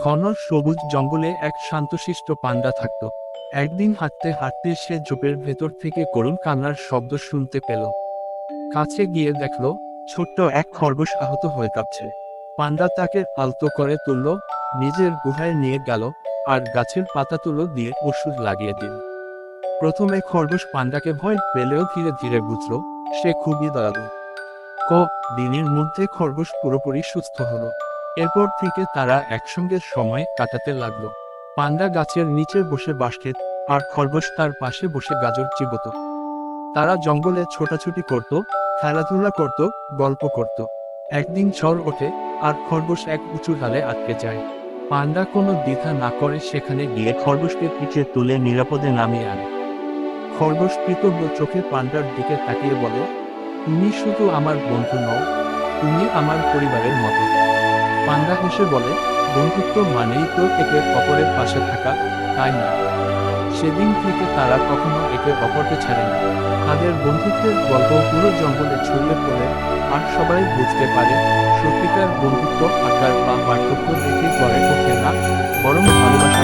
ঘন সবুজ জঙ্গলে এক শান্তশিষ্ট পান্ডা থাকত। একদিন হাঁটতে হাঁটতে সে ঝোপের ভেতর থেকে করুণ কান্নার শব্দ শুনতে পেল। কাছে গিয়ে দেখল ছোট্ট এক খরগোশ আহত হয়ে কাঁপছে। পান্ডা তাকে আলতো করে তুলল, নিজের গুহায় নিয়ে গেল আর গাছের পাতাতুলো দিয়ে ওষুধ লাগিয়ে দিল। প্রথমে খরগোশ পান্ডাকে ভয় পেলেও ধীরে ধীরে বুঝল সে খুবই দয়ালু। দিনের মধ্যে খরগোশ পুরোপুরি সুস্থ হলো। এরপর থেকে তারা একসঙ্গে সময় কাটাতে লাগলো। পান্ডা গাছের নিচে বসে বাঁশ খেত আর খরগোশ তার পাশে বসে গাজর চিবোত। তারা জঙ্গলে ছোটাছুটি করত, খেলাধুলা করত, গল্প করত। একদিন ঝড় ওঠে আর খরগোশ এক উঁচু ডালে আটকে যায়। পান্ডা কোনো দ্বিধা না করে সেখানে গিয়ে খরগোশকে পিঠে তুলে নিরাপদে নামিয়ে আনে। খরগোশ কৃতজ্ঞ চোখে পান্ডার দিকে তাকিয়ে বলে, তুমি শুধু আমার বন্ধু নও, তুমি আমার পরিবারের মতো। পান্ডা হেসে বলে, বন্ধুত্ব মানেই তো একে অপরের পাশে থাকা, তাই না? সেদিন থেকে তারা কখনো একে অপরকে ছাড়ে না। তাদের বন্ধুত্বের গল্প পুরো জঙ্গলে ছড়িয়ে পড়ে আর সবাই বুঝতে পারে সত্যিকার বন্ধুত্ব আকার বা পার্থক্য দেখে গড়ে ওঠে না, বরং ভালোবাসা